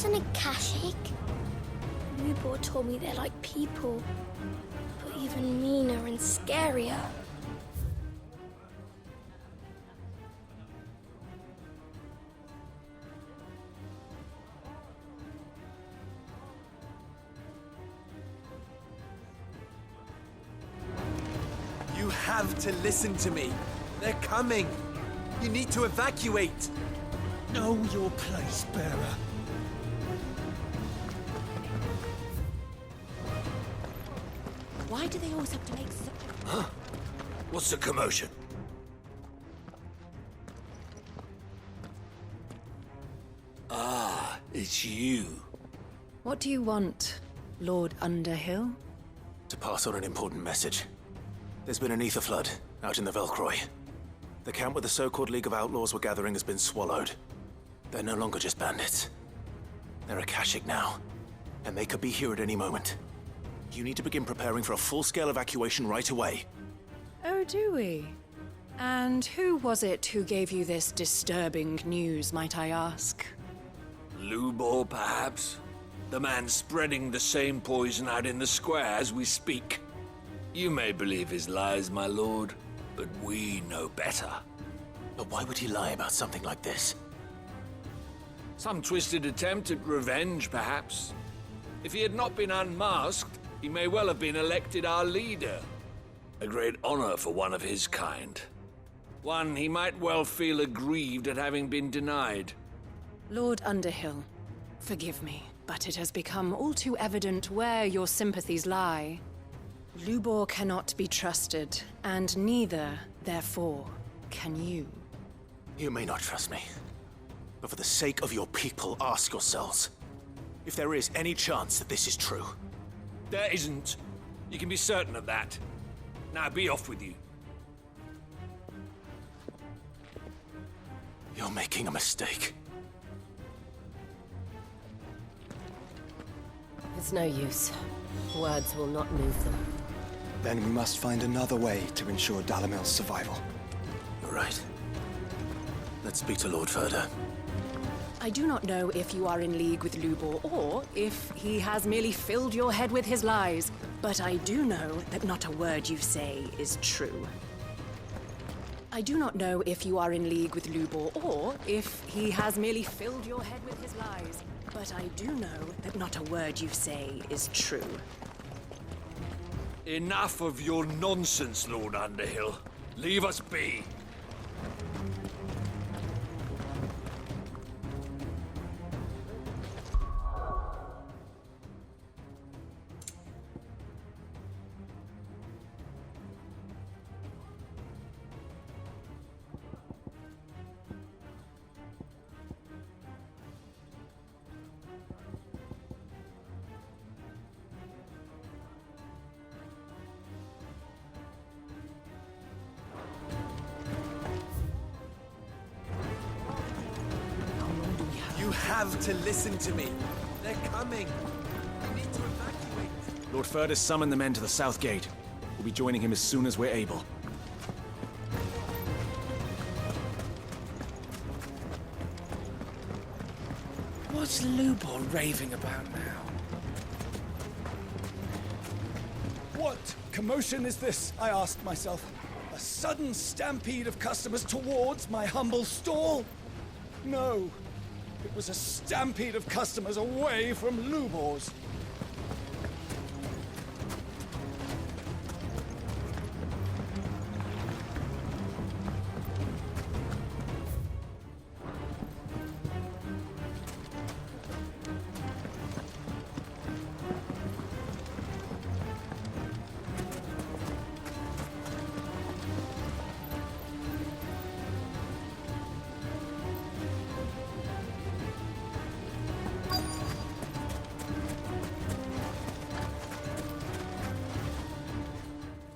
What's an akashic? Lubor told me they're like people, but even meaner and scarier. You have to listen to me. They're coming. You need to evacuate. Know your place, bearer. Why do they always have to make such a... Huh? What's the commotion? Ah, it's you. What do you want, Lord Underhill? To pass on an important message. There's been an ether flood out in the Velcroy. The camp where the so-called League of Outlaws were gathering has been swallowed. They're no longer just bandits. They're Akashic now, and they could be here at any moment. You need to begin preparing for a full-scale evacuation right away. Oh, do we? And who was it who gave you this disturbing news, might I ask? Lubor, perhaps? The man spreading the same poison out in the square as we speak. You may believe his lies, my lord, but we know better. But why would he lie about something like this? Some twisted attempt at revenge, perhaps. If he had not been unmasked, he may well have been elected our leader. A great honor for one of his kind. One he might well feel aggrieved at having been denied. Lord Underhill, forgive me, but it has become all too evident where your sympathies lie. Lubor cannot be trusted, and neither, therefore, can you. You may not trust me, but for the sake of your people, ask yourselves if there is any chance that this is true. There isn't. You can be certain of that. Now be off with you. You're making a mistake. It's no use. Words will not move them. Then we must find another way to ensure Dalamil's survival. You're right. Let's speak to Lord Ferda. I do not know if you are in league with Lubor or if he has merely filled your head with his lies, but I do know that not a word you say is true. I do not know if you are in league with Lubor or if he has merely filled your head with his lies, but I do know that not a word you say is true. Enough of your nonsense, Lord Underhill. Leave us be. You have to listen to me. They're coming. We need to evacuate. Lord Ferda summoned the men to the south gate. We'll be joining him as soon as we're able. What's Lubor raving about now? What commotion is this? I asked myself. A sudden stampede of customers towards my humble stall? No. It was a stampede of customers away from Lubor's.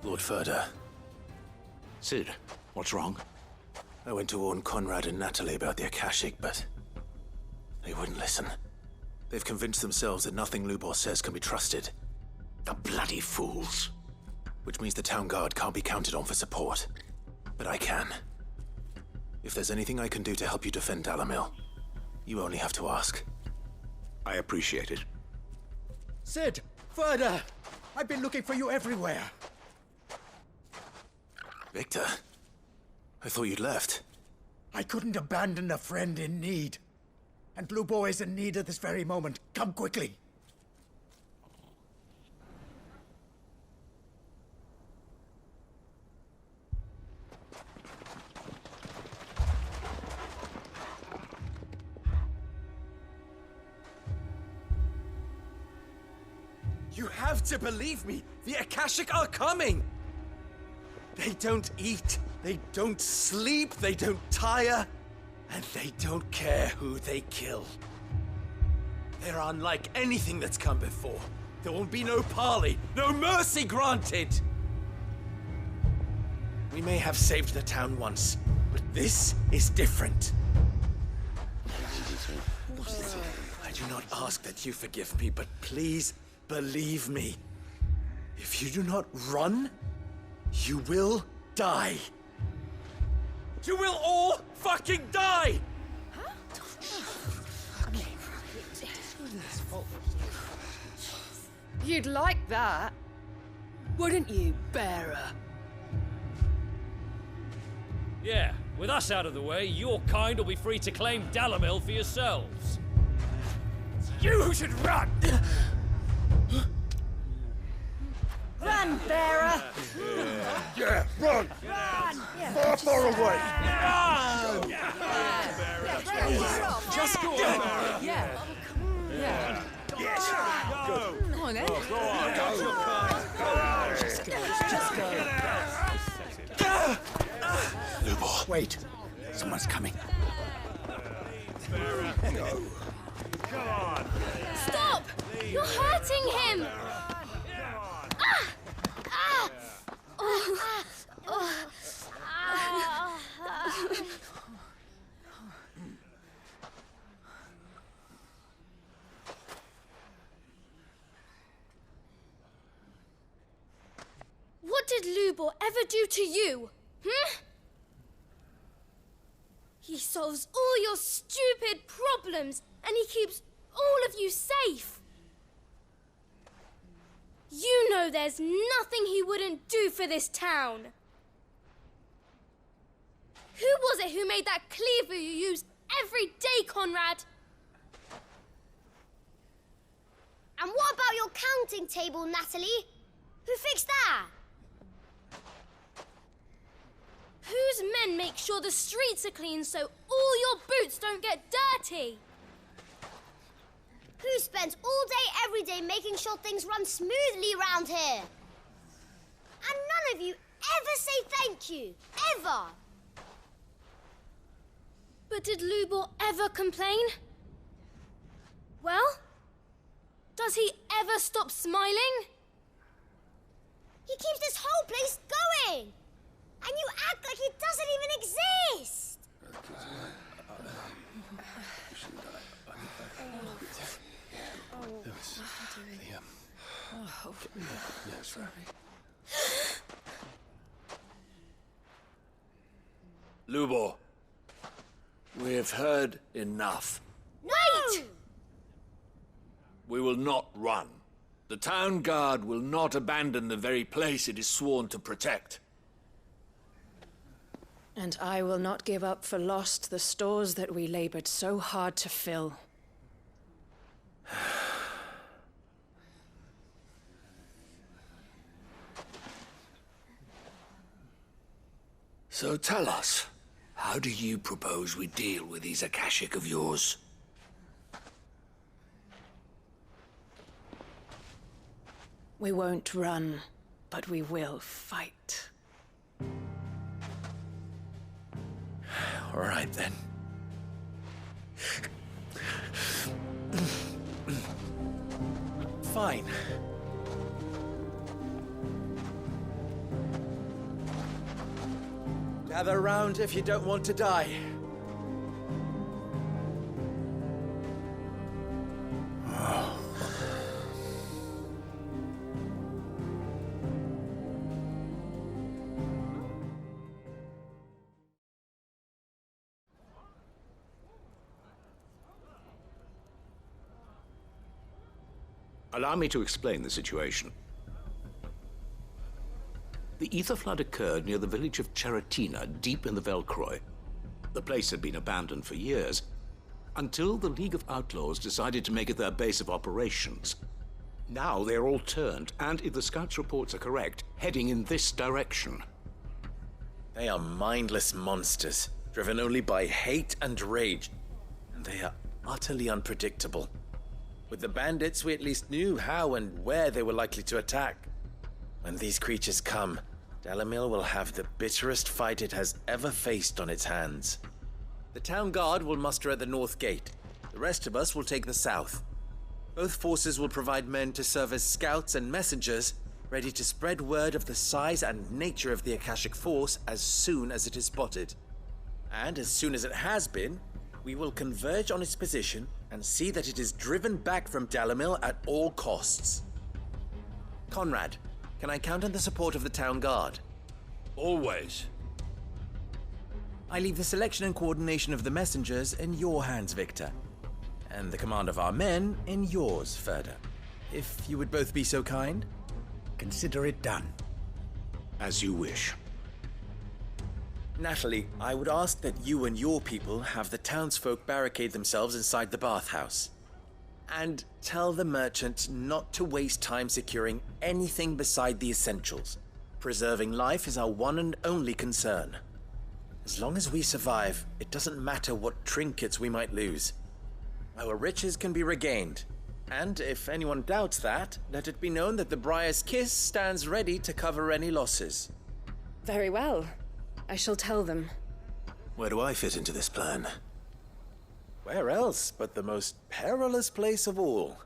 Lord Ferda. Sid, what's wrong? I went to warn Conrad and Natalie about the Akashic, but they wouldn't listen. They've convinced themselves that nothing Lubor says can be trusted. The bloody fools. Which means the town guard can't be counted on for support. But I can. If there's anything I can do to help you defend Dalamil, you only have to ask. I appreciate it. Sid! Further! I've been looking for you everywhere. Victor, I thought you'd left. I couldn't abandon a friend in need. And Blue Boy is in need at this very moment. Come quickly. You have to believe me! The Akashic are coming! They don't eat, they don't sleep, they don't tire, and they don't care who they kill. They're unlike anything that's come before. There won't be no parley, no mercy granted! We may have saved the town once, but this is different. I do not ask that you forgive me, but please believe me. If you do not run, you will die. You will all fucking die! You'd like that, wouldn't you, bearer? Yeah, with us out of the way, your kind will be free to claim Dalamil for yourselves. You should run! Run, bearer! Yeah, run! Run! Far, far away! Just go on. Yeah. Yeah. Yes! Go! Come on, then. Go on! Go! Just go. Lubor. Wait. Someone's coming. Go. Come on! Stop! You're hurting him! Ah! Ah! Oh. Oh. Ah. What did Lubor ever do to you? He solves all your stupid problems, and he keeps all of you safe. You know there's nothing he wouldn't do for this town. Who was it who made that cleaver you use every day, Conrad? And what about your counting table, Natalie? Who fixed that? Whose men make sure the streets are clean so all your boots don't get dirty? Who spends all day, every day making sure things run smoothly round here? And none of you ever say thank you. Ever. But did Lubor ever complain? Well, does he ever stop smiling? He keeps this whole place going. And you act like it doesn't even exist. Lubor, we have heard enough. Wait! We will not run. The town guard will not abandon the very place it is sworn to protect. And I will not give up for lost the stores that we labored so hard to fill. So tell us, how do you propose we deal with these Akashic of yours? We won't run, but we will fight. All right, then. Fine. Gather round if you don't want to die. Allow me to explain the situation. The ether flood occurred near the village of Cheratina, deep in the Velcroy. The place had been abandoned for years, until the League of Outlaws decided to make it their base of operations. Now they're all turned, and if the scouts' reports are correct, heading in this direction. They are mindless monsters, driven only by hate and rage, and they are utterly unpredictable. With the bandits, we at least knew how and where they were likely to attack. When these creatures come, Dalamil will have the bitterest fight it has ever faced on its hands. The town guard will muster at the north gate. The rest of us will take the south. Both forces will provide men to serve as scouts and messengers, ready to spread word of the size and nature of the Akashic force as soon as it is spotted. And as soon as it has been, we will converge on its position and see that it is driven back from Dalamil at all costs. Conrad, can I count on the support of the town guard? Always. I leave the selection and coordination of the messengers in your hands, Victor. And the command of our men in yours, Ferda. If you would both be so kind. Consider it done. As you wish. Natalie, I would ask that you and your people have the townsfolk barricade themselves inside the bathhouse. And tell the merchant not to waste time securing anything beside the essentials. Preserving life is our one and only concern. As long as we survive, it doesn't matter what trinkets we might lose. Our riches can be regained. And if anyone doubts that, let it be known that the Briar's Kiss stands ready to cover any losses. Very well. I shall tell them. Where do I fit into this plan? Where else but the most perilous place of all?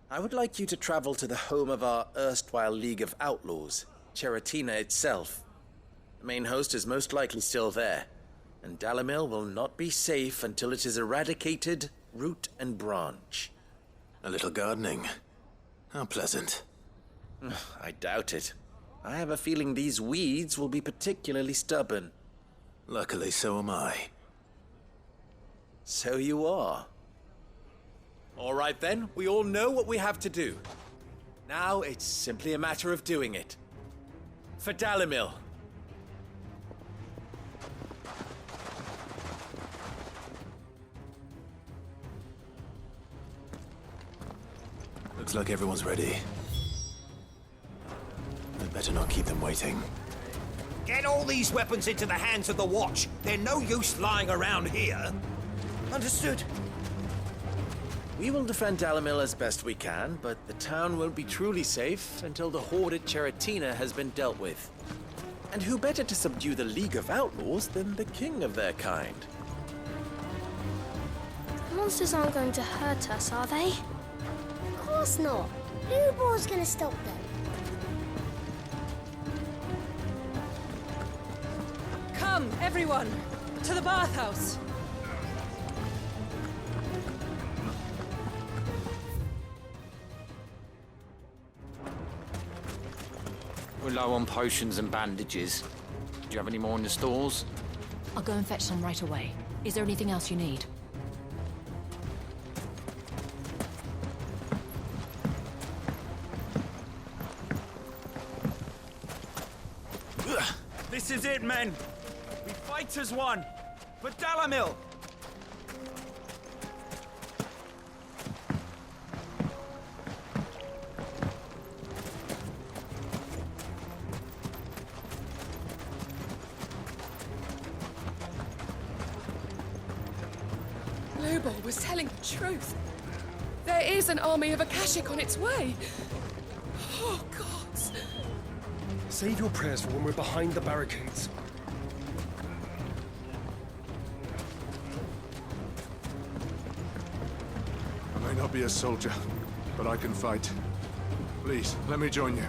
I would like you to travel to the home of our erstwhile League of Outlaws, Cheratina itself. The main host is most likely still there, and Dalamil will not be safe until it is eradicated, root and branch. A little gardening. How pleasant. I doubt it. I have a feeling these weeds will be particularly stubborn. Luckily, so am I. So you are. All right then, we all know what we have to do. Now it's simply a matter of doing it. For Dalamil. Looks like everyone's ready. I'd better not keep them waiting. Get all these weapons into the hands of the Watch. They're no use lying around here. Understood. We will defend Dalamil as best we can, but the town won't be truly safe until the horde at Cheratina has been dealt with. And who better to subdue the League of Outlaws than the king of their kind? The monsters aren't going to hurt us, are they? Of course not. Lubor's gonna stop them. Come, everyone, to the bathhouse. We're low on potions and bandages. Do you have any more in the stores? I'll go and fetch some right away. Is there anything else you need? This is it, men! We fight as one! For Dalamil! Lubor was telling the truth. There is an army of Akashic on its way. Oh, gods. Save your prayers for when we're behind the barricades. I may not be a soldier, but I can fight. Please, let me join you.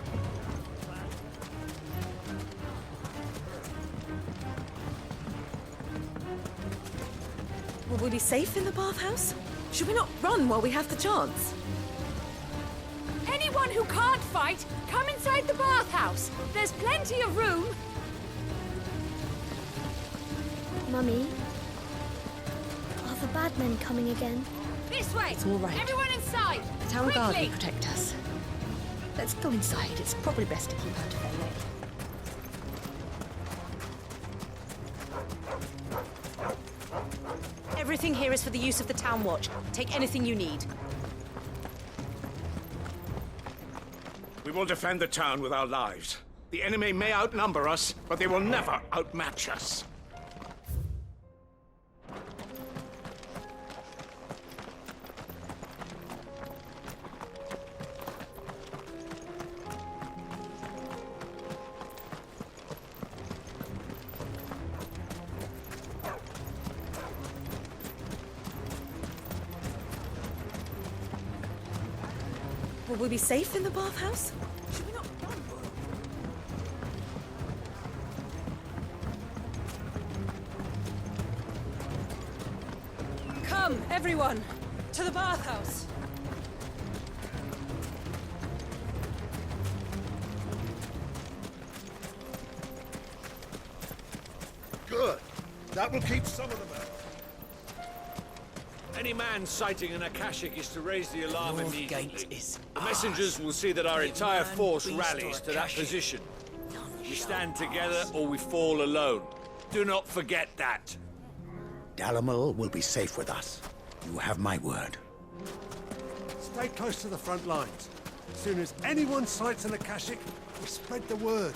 Will we be safe in the bathhouse? Should we not run while we have the chance? Anyone who can't fight, come inside the bathhouse. There's plenty of room. Mummy, are the bad men coming again? This way. It's all right. Everyone inside. inside! The town guard Quickly! will protect us. Let's go inside. It's probably best to keep out of their way. Everything here is for the use of the Town Watch. Take anything you need. We will defend the town with our lives. The enemy may outnumber us, but they will never outmatch us. Will we be safe in the bathhouse? Come, everyone, to the bathhouse. Good. That will keep some of them out. Any man sighting an Akashic is to raise the alarm immediately. Is the messengers will see that our entire force rallies to that position. We stand together or we fall alone. Do not forget that. Dalamil will be safe with us. You have my word. Stay close to the front lines. As soon as anyone sights an Akashic, we spread the word.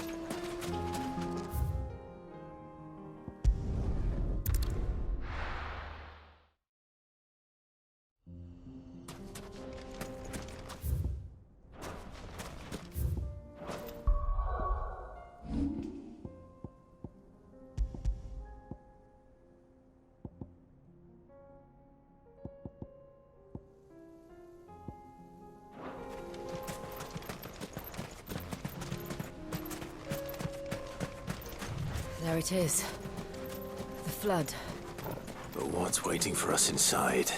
There it is. The flood. But what's waiting for us inside?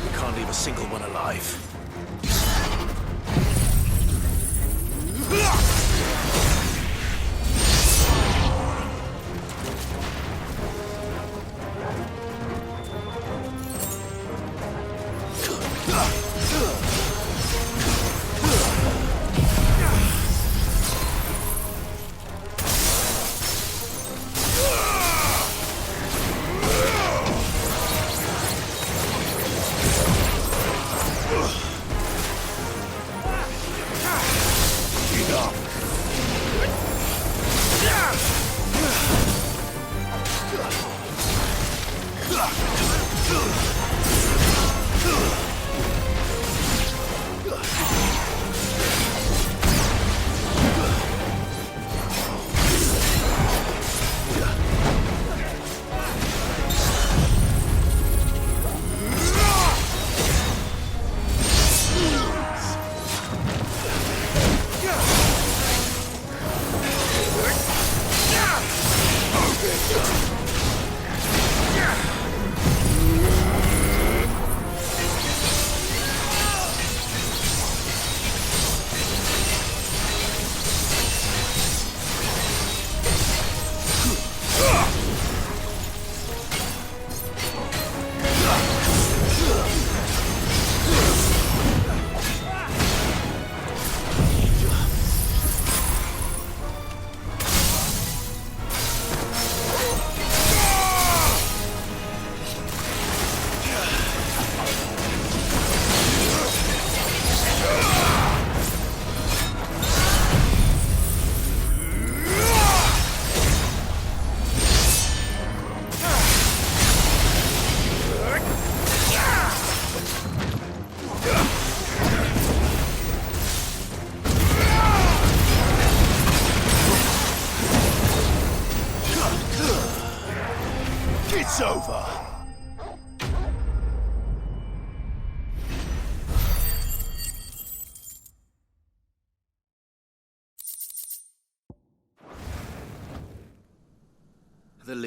We can't leave a single one alive.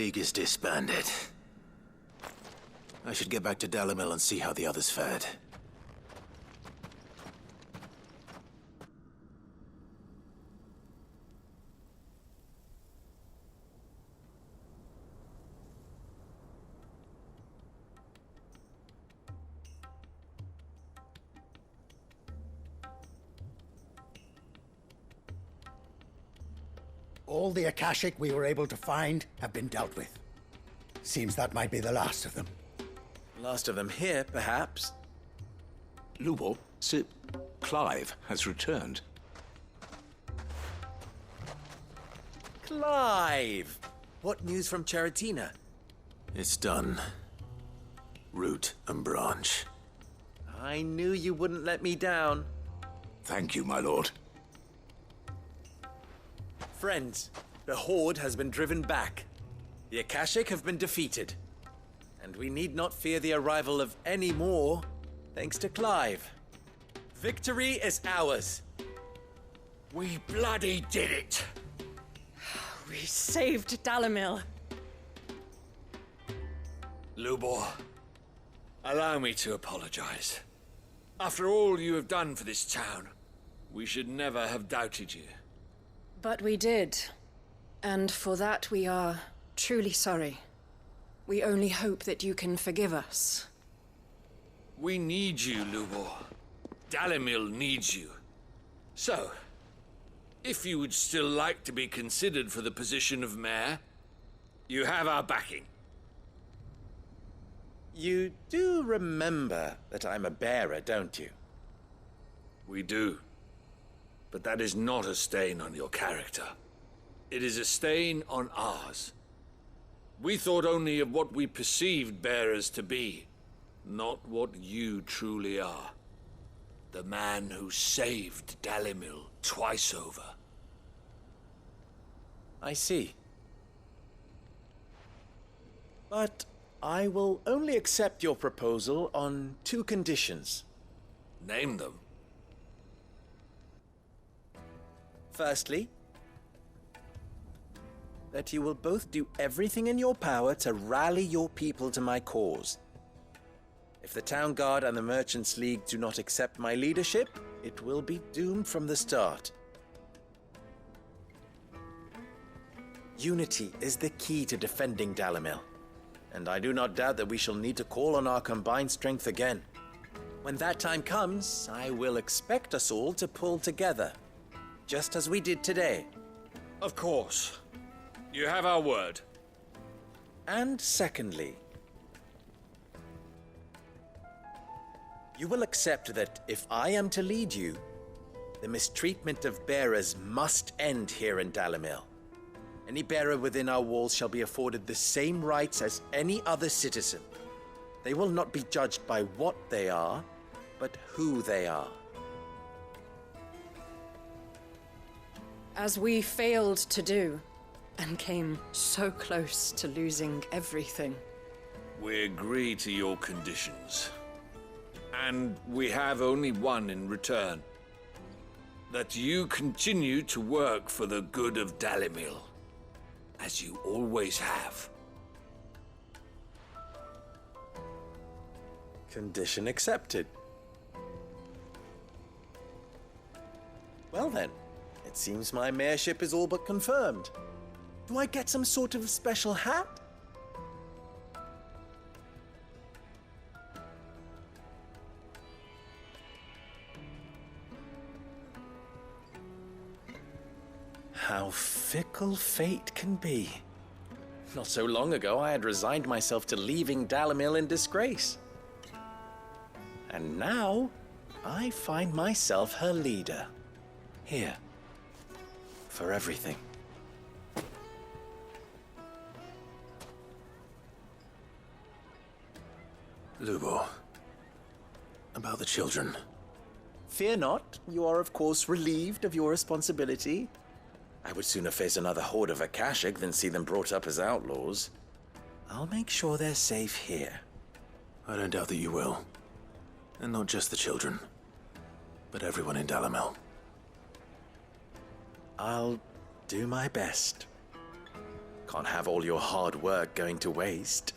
League is disbanded. I should get back to Dalimil and see how the others fared. All the Akashic we were able to find have been dealt with. Seems that might be the last of them. Last of them here, perhaps. Lubor, Sir Clive has returned. Clive! What news from Charatina? It's done. Root and branch. I knew you wouldn't let me down. Thank you, my lord. Friends, the Horde has been driven back. The Akashic have been defeated. And we need not fear the arrival of any more, thanks to Clive. Victory is ours. We bloody did it! We saved Dalimil. Lubor, allow me to apologize. After all you have done for this town, we should never have doubted you. But we did. And for that we are truly sorry. We only hope that you can forgive us. We need you, Lubor. Dalimil needs you. So, if you would still like to be considered for the position of mayor, you have our backing. You do remember that I'm a bearer, don't you? We do. But that is not a stain on your character. It is a stain on ours. We thought only of what we perceived bearers to be, not what you truly are. The man who saved Dalimil twice over. I see. But I will only accept your proposal on 2 conditions. Name them. Firstly, that you will both do everything in your power to rally your people to my cause. If the Town Guard and the Merchants League do not accept my leadership, it will be doomed from the start. Unity is the key to defending Dalimil, and I do not doubt that we shall need to call on our combined strength again. When that time comes, I will expect us all to pull together, just as we did today. Of course. You have our word. And secondly, you will accept that if I am to lead you, the mistreatment of bearers must end here in Dalimil. Any bearer within our walls shall be afforded the same rights as any other citizen. They will not be judged by what they are, but who they are. As we failed to do, and came so close to losing everything. We agree to your conditions. And we have only one in return. That you continue to work for the good of Dalimil, as you always have. Condition accepted. Well then, it seems my mayorship is all but confirmed. Do I get some sort of special hat? How fickle fate can be. Not so long ago, I had resigned myself to leaving Dalimil in disgrace. And now, I find myself her leader. Here. For everything. Lubor. About the children. Fear not. You are, of course, relieved of your responsibility. I would sooner face another horde of Akashic than see them brought up as outlaws. I'll make sure they're safe here. I don't doubt that you will. And not just the children, but everyone in Dalimil. I'll do my best. Can't have all your hard work going to waste.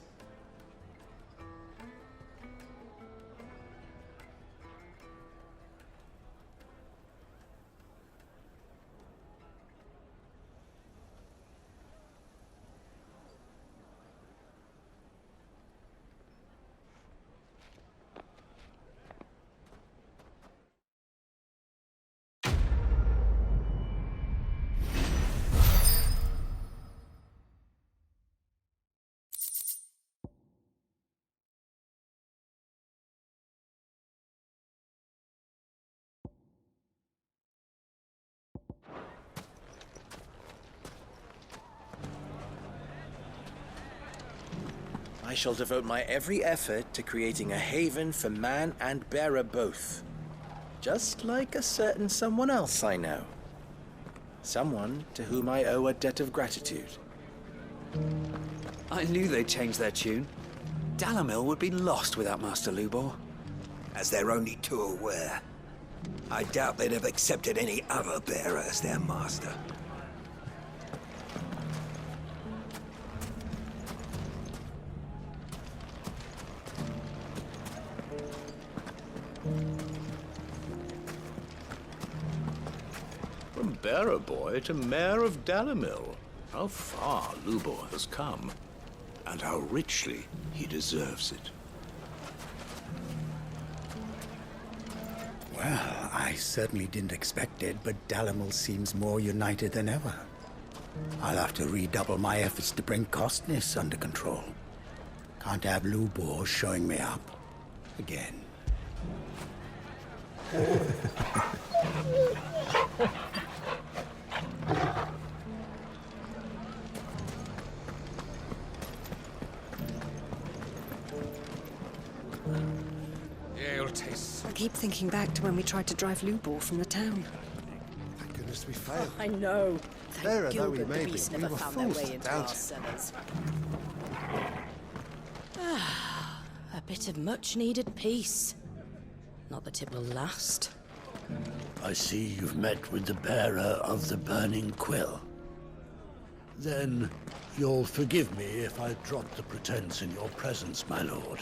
I shall devote my every effort to creating a haven for man and bearer both. Just like a certain someone else I know. Someone to whom I owe a debt of gratitude. I knew they'd change their tune. Dalamil would be lost without Master Lubor. As they're only too aware. I doubt they'd have accepted any other bearer as their master. From bearer boy to mayor of Dalamil. How far Lubor has come, and how richly he deserves it. Well, I certainly didn't expect it, but Dalamil seems more united than ever. I'll have to redouble my efforts to bring Costness under control. Can't have Lubor showing me up again. I keep thinking back to when we tried to drive Lubor from the town. Thank goodness we failed. I know. Bearer though we Gilbert may the be, Beast we never were found their fools way to into our doubt it. cellars. A bit of much-needed peace. Not that it will last. I see you've met with the bearer of the Burning Quill. Then you'll forgive me if I drop the pretense in your presence, my lord.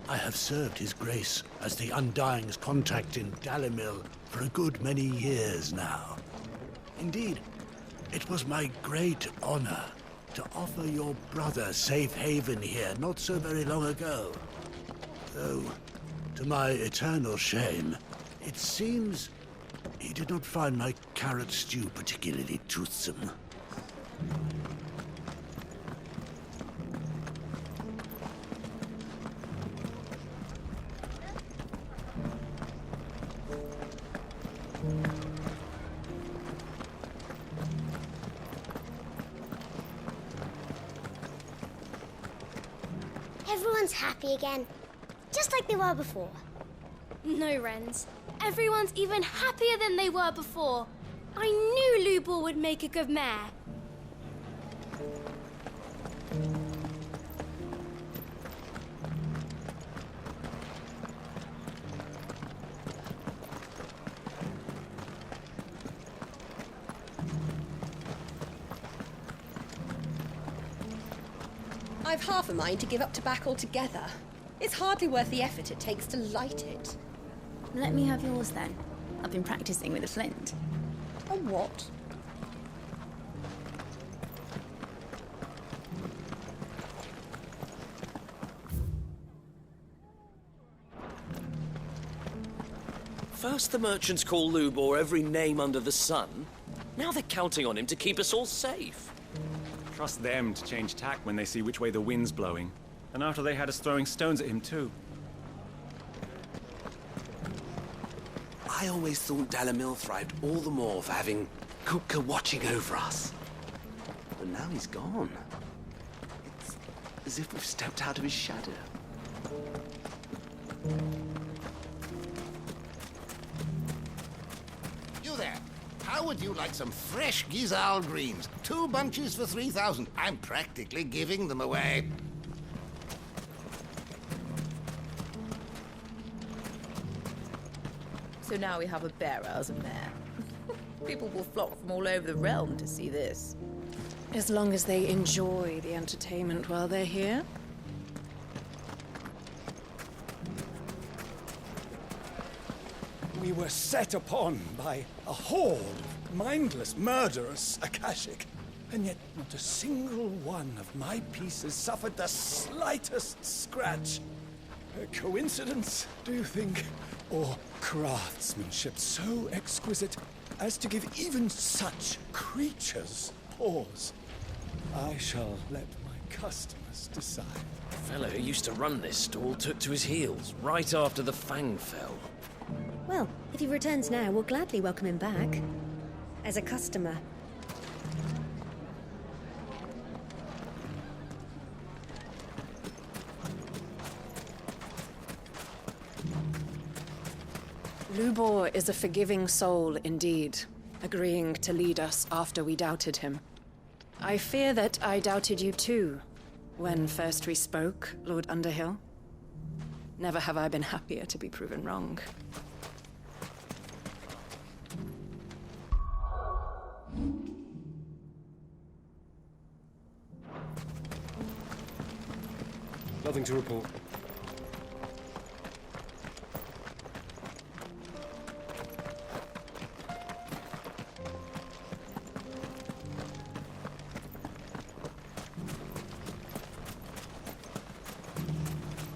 I have served his grace as the Undying's contact in Dalamil for a good many years now. Indeed, it was my great honor to offer your brother safe haven here not so very long ago. Though, to my eternal shame, it seems he did not find my carrot stew particularly toothsome. Everyone's happy again, just like they were before. No, Wrens. Everyone's even happier than they were before. I knew Lubor would make a good mayor. I've half a mind to give up tobacco altogether. It's hardly worth the effort it takes to light it. Let me have yours then. I've been practicing with a flint. A what? First the merchants call Lubor every name under the sun. Now they're counting on him to keep us all safe. Trust them to change tack when they see which way the wind's blowing. And after they had us throwing stones at him too. I always thought Dalamil thrived all the more for having Kupka watching over us. But now he's gone. It's as if we've stepped out of his shadow. You there. How would you like some fresh Gizal greens? 2 bunches for 3,000. I'm practically giving them away. So now we have a bearer as a mayor. People will flock from all over the realm to see this. As long as they enjoy the entertainment while they're here. We were set upon by a horde of mindless, murderous Akashic, and yet not a single one of my pieces suffered the slightest scratch. A coincidence, do you think? Or craftsmanship so exquisite as to give even such creatures pause? I shall let my customers decide. The fellow who used to run this stall took to his heels right after the Fang fell. Well, if he returns now, we'll gladly welcome him back. As a customer. Lubor is a forgiving soul indeed, agreeing to lead us after we doubted him. I fear that I doubted you too, when first we spoke, Lord Underhill. Never have I been happier to be proven wrong. Nothing to report.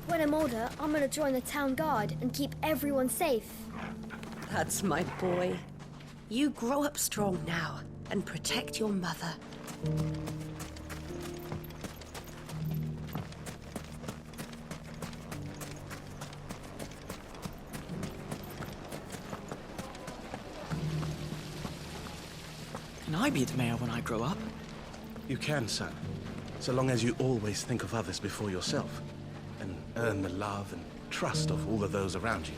When I'm older, I'm gonna join the town guard and keep everyone safe. That's my boy. You grow up strong now and protect your mother. Can I be the mayor when I grow up? You can, son. So long as you always think of others before yourself. And earn the love and trust of all of those around you.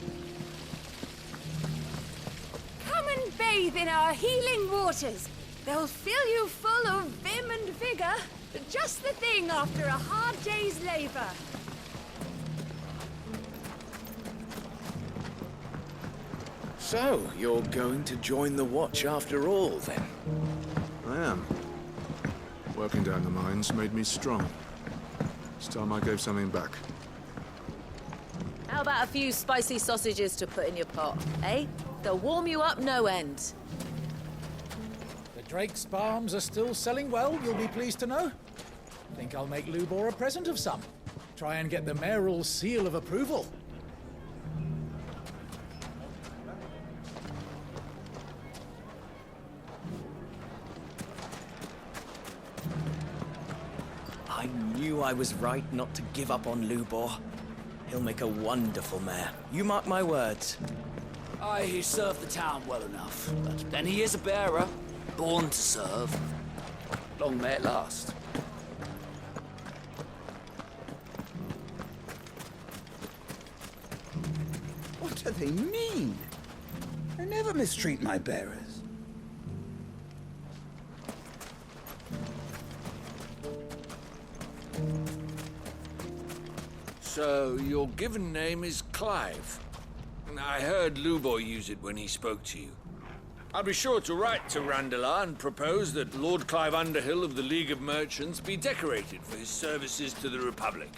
Come and bathe in our healing waters. They'll fill you full of vim and vigor. Just the thing after a hard day's labor. So, you're going to join the Watch after all, then? I am. Working down the mines made me strong. It's time I gave something back. How about a few spicy sausages to put in your pot, eh? They'll warm you up no end. The Drake's Palms are still selling well, you'll be pleased to know. Think I'll make Lubor a present of some. Try and get the mayoral seal of approval. I knew I was right not to give up on Lubor. He'll make a wonderful mayor. You mark my words. Aye, he served the town well enough, but then he is a bearer, born to serve. Long may it last. What do they mean? I never mistreat my bearers. So, your given name is Clive. I heard Lubor use it when he spoke to you. I'll be sure to write to Randalar and propose that Lord Clive Underhill of the League of Merchants be decorated for his services to the Republic.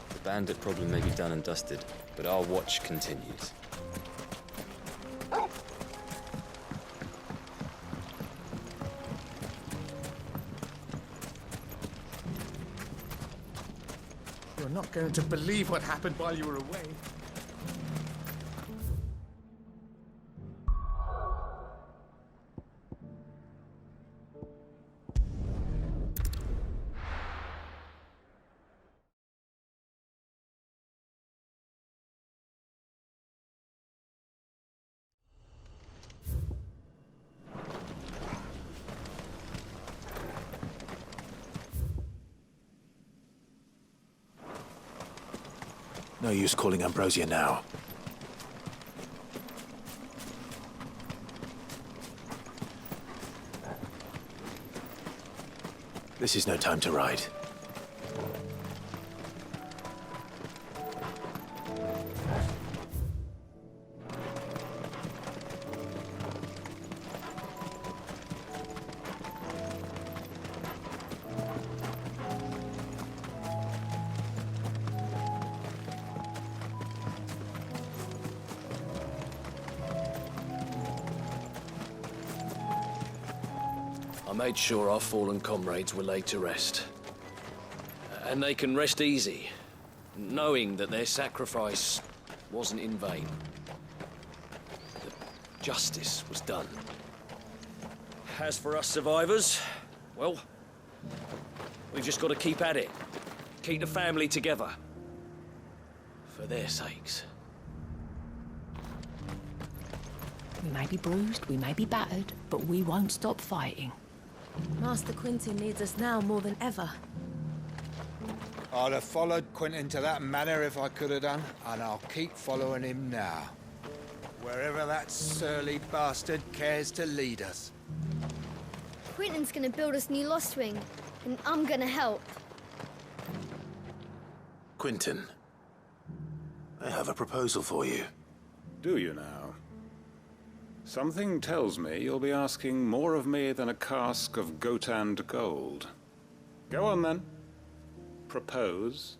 The bandit problem may be done and dusted, but our watch continues. You're not going to believe what happened while you were away. No use calling Ambrosia now. This is no time to ride. I made sure our fallen comrades were laid to rest. And they can rest easy, knowing that their sacrifice wasn't in vain. That justice was done. As for us survivors, well, we've just got to keep at it. Keep the family together. For their sakes. We may be bruised, we may be battered, but we won't stop fighting. Master Quentin needs us now more than ever. I'd have followed Quentin to that manor if I could have done, and I'll keep following him now. Wherever that surly bastard cares to lead us. Quentin's gonna build us new Lost Wing, and I'm gonna help. Quentin, I have a proposal for you. Do you now? Something tells me you'll be asking more of me than a cask of Gotand gold. Go on then. Propose.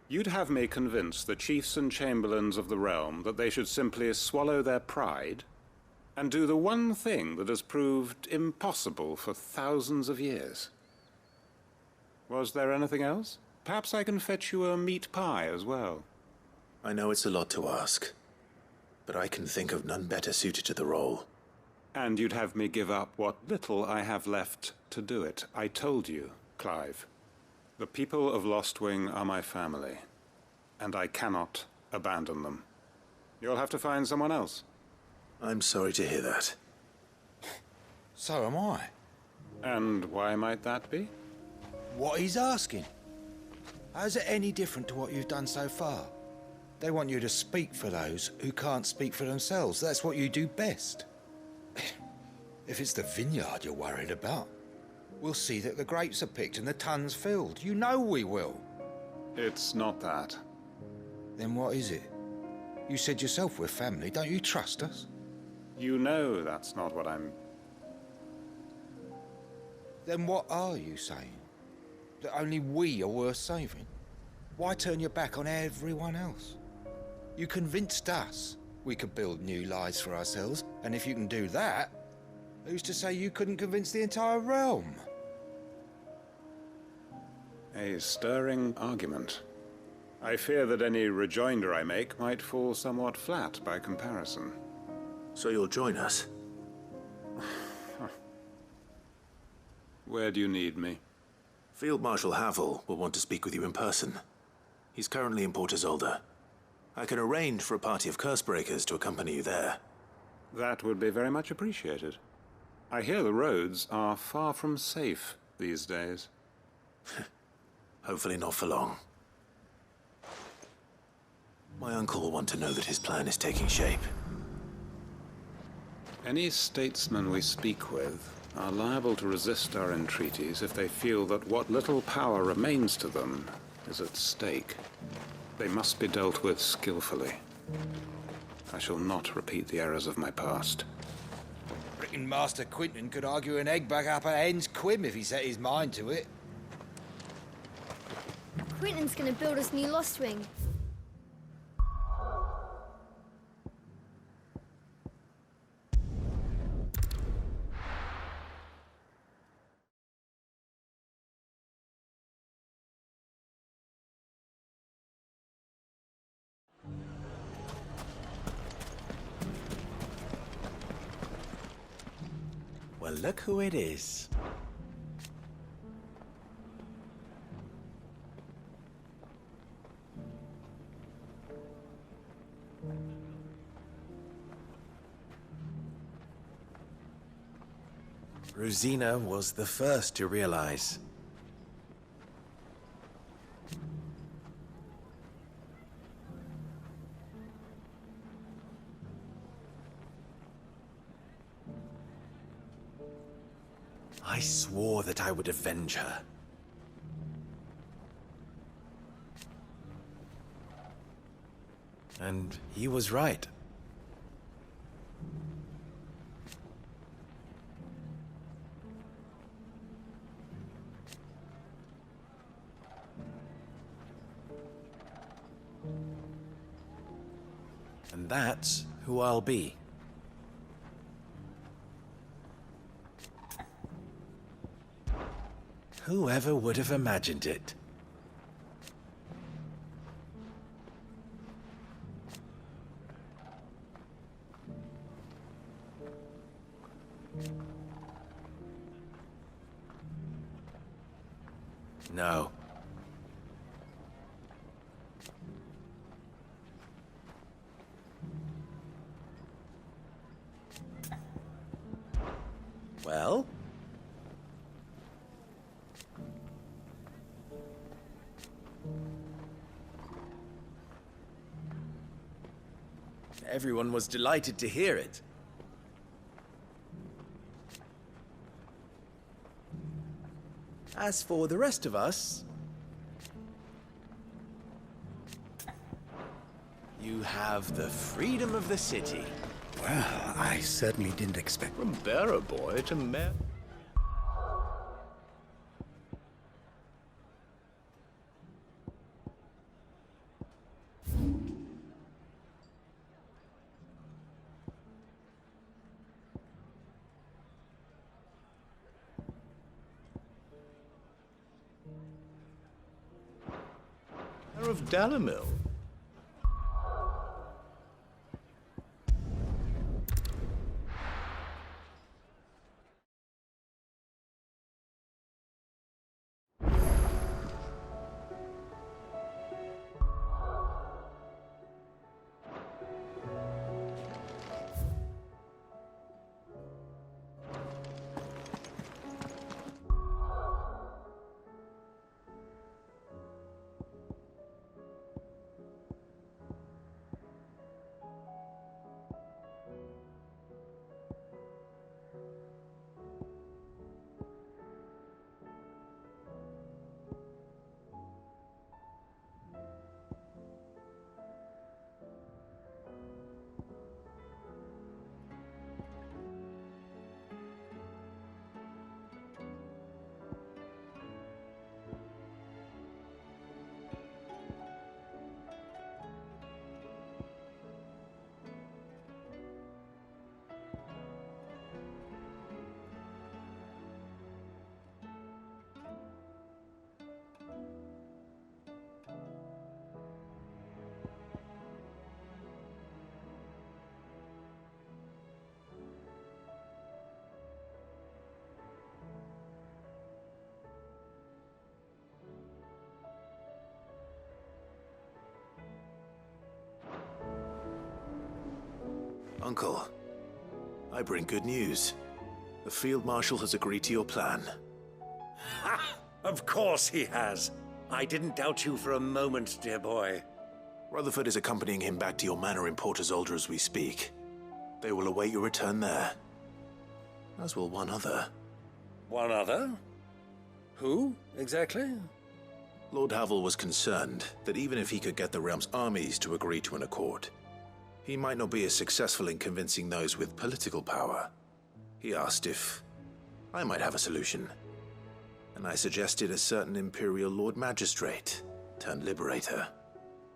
You'd have me convince the chiefs and chamberlains of the realm that they should simply swallow their pride and do the one thing that has proved impossible for thousands of years. Was there anything else? Perhaps I can fetch you a meat pie as well. I know it's a lot to ask, but I can think of none better suited to the role. And you'd have me give up what little I have left to do it. I told you, Clive. The people of Lostwing are my family, and I cannot abandon them. You'll have to find someone else. I'm sorry to hear that. So am I. And why might that be? What he's asking. How's it any different to what you've done so far? They want you to speak for those who can't speak for themselves. That's what you do best. If it's the vineyard you're worried about, we'll see that the grapes are picked and the tons filled. You know we will. It's not that. Then what is it? You said yourself we're family. Don't you trust us? You know that's not what I'm... Then what are you saying? That only we are worth saving? Why turn your back on everyone else? You convinced us we could build new lives for ourselves, and if you can do that, who's to say you couldn't convince the entire realm? A stirring argument. I fear that any rejoinder I make might fall somewhat flat by comparison. So you'll join us? Where do you need me? Field Marshal Havel will want to speak with you in person. He's currently in Port Isolde. I can arrange for a party of Cursebreakers to accompany you there. That would be very much appreciated. I hear the roads are far from safe these days. Hopefully not for long. My uncle will want to know that his plan is taking shape. Any statesmen we speak with are liable to resist our entreaties if they feel that what little power remains to them is at stake. They must be dealt with skillfully. I shall not repeat the errors of my past. Reckon Master Quentin could argue an egg back up a hen's quim if he set his mind to it. Quentin's gonna build us new Lost Wing. Well, look who it is. Rosina was the first to realize. I swore that I would avenge her. And he was right. And that's who I'll be. Whoever would have imagined it? No. Well? Everyone was delighted to hear it. As for the rest of us, you have the freedom of the city. Well, I certainly didn't expect... From bearer boy to mayor... of Dalamil. Uncle, I bring good news. The Field Marshal has agreed to your plan. Ha! Of course he has. I didn't doubt you for a moment, dear boy. Rutherford is accompanying him back to your manor in Port Isolde as we speak. They will await your return there. As will one other. One other? Who, exactly? Lord Havel was concerned that even if he could get the realm's armies to agree to an accord, he might not be as successful in convincing those with political power. He asked if I might have a solution, and I suggested a certain Imperial Lord Magistrate turned Liberator.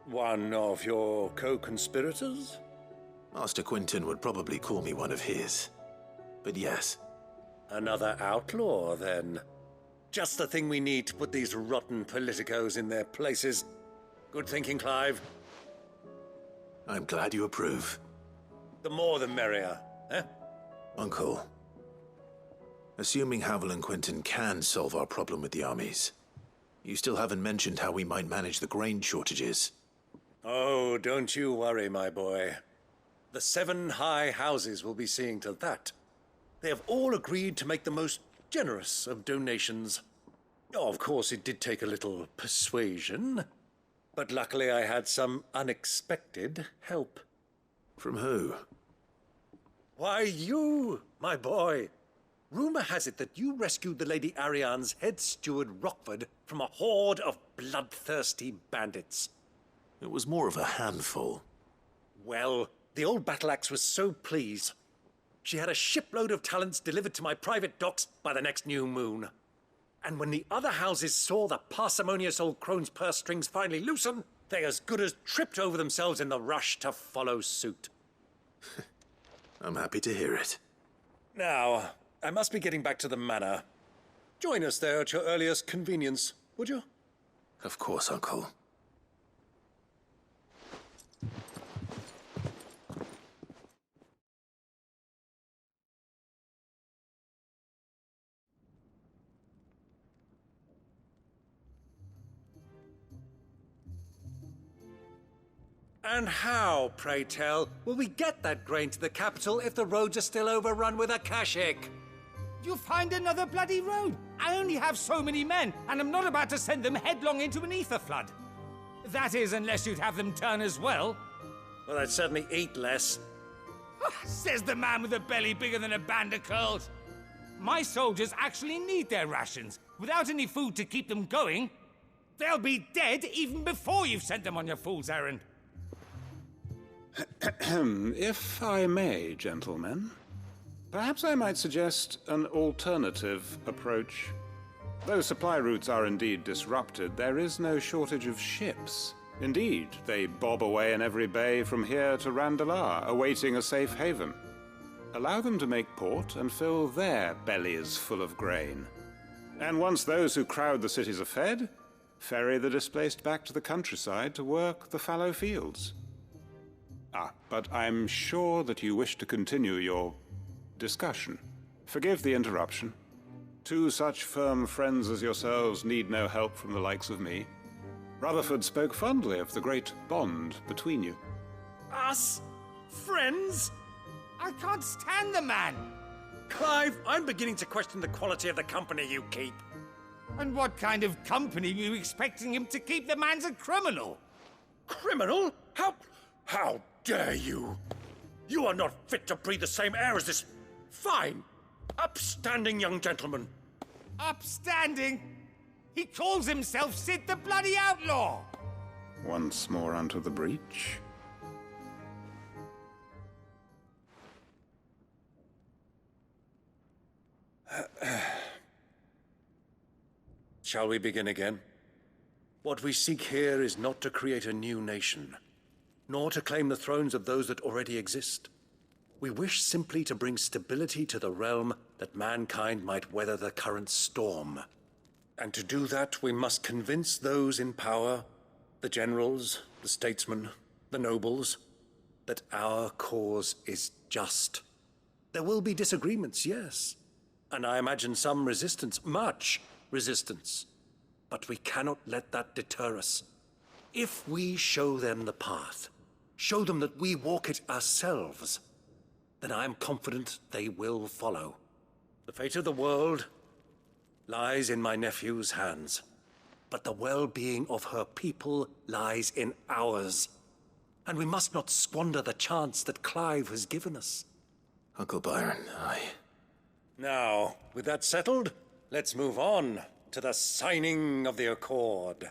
One of your co-conspirators? Master Quinton would probably call me one of his, but yes. Another outlaw, then. Just the thing we need to put these rotten politicos in their places. Good thinking, Clive. I'm glad you approve. The more the merrier, eh? Uncle, assuming Havel and Quinton can solve our problem with the armies, you still haven't mentioned how we might manage the grain shortages. Oh, don't you worry, my boy. The 7 high houses will be seeing to that. They have all agreed to make the most generous of donations. Oh, of course, it did take a little persuasion. But luckily I had some unexpected help. From who? Why, you, my boy. Rumor has it that you rescued the Lady Ariane's head steward Rockford from a horde of bloodthirsty bandits. It was more of a handful. Well, the old battle-axe was so pleased. She had a shipload of talents delivered to my private docks by the next new moon. And when the other houses saw the parsimonious old crone's purse strings finally loosen, They as good as tripped over themselves in the rush to follow suit. I'm happy to hear it. Now, I must be getting back to the manor. Join us there at your earliest convenience, would you? Of course, Uncle. And how, pray tell, will we get that grain to the capital if the roads are still overrun with Akashic? You'll find another bloody road. I only have so many men, and I'm not about to send them headlong into an ether flood. That is, unless you'd have them turn as well. Well, I'd certainly eat less. Says the man with a belly bigger than a band of curls. My soldiers actually need their rations. Without any food to keep them going, they'll be dead even before you've sent them on your fool's errand. If I may, gentlemen, perhaps I might suggest an alternative approach. Though supply routes are indeed disrupted, there is no shortage of ships. Indeed, they bob away in every bay from here to Randalar, awaiting a safe haven. Allow them to make port and fill their bellies full of grain. And once those who crowd the cities are fed, ferry the displaced back to the countryside to work the fallow fields. But I'm sure that you wish to continue your discussion. Forgive the interruption. Two such firm friends as yourselves need no help from the likes of me. Rutherford spoke fondly of the great bond between you. Us? Friends? I can't stand the man. Clive, I'm beginning to question the quality of the company you keep. And what kind of company were you expecting him to keep? The man's a criminal. Criminal? How dare you? You are not fit to breathe the same air as this fine, upstanding young gentleman. Upstanding? He calls himself Sid the bloody outlaw. Once more onto the breach. Shall we begin again? What we seek here is not to create a new nation, nor to claim the thrones of those that already exist. We wish simply to bring stability to the realm that mankind might weather the current storm. And to do that, we must convince those in power, the generals, the statesmen, the nobles, that our cause is just. There will be disagreements, yes, and I imagine some resistance, much resistance. But we cannot let that deter us. If we show them the path, show them that we walk it ourselves, then I am confident they will follow. The fate of the world lies in my nephew's hands, but the well-being of her people lies in ours. And we must not squander the chance that Clive has given us. Uncle Byron, Now, with that settled, let's move on to the signing of the Accord.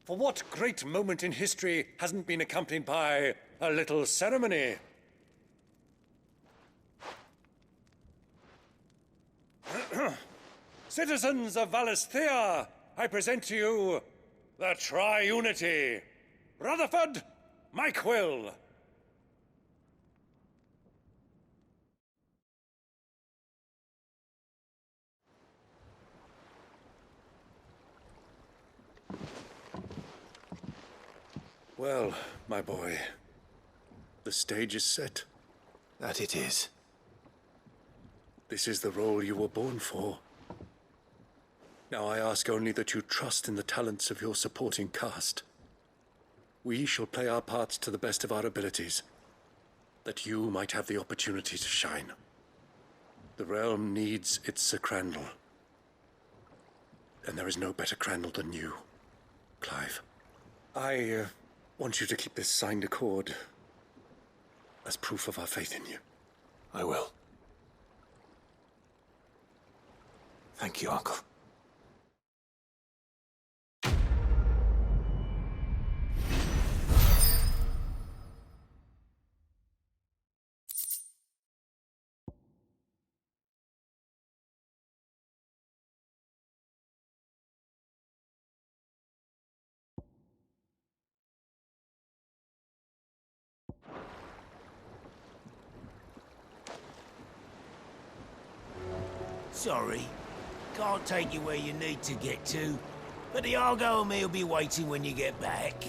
For what great moment in history hasn't been accompanied by a little ceremony? Citizens of Valisthea, I present to you the Triunity. Rutherford, Mike Will. Well, my boy, the stage is set. That it is. This is the role you were born for. Now I ask only that you trust in the talents of your supporting cast. We shall play our parts to the best of our abilities, that you might have the opportunity to shine. The realm needs its Sir Crandall, and there is no better Crandall than you, Clive. I want you to keep this signed accord as proof of our faith in you. I will. Thank you, Uncle. Sorry. Can't take you where you need to get to. But the Argo and me'll be waiting when you get back.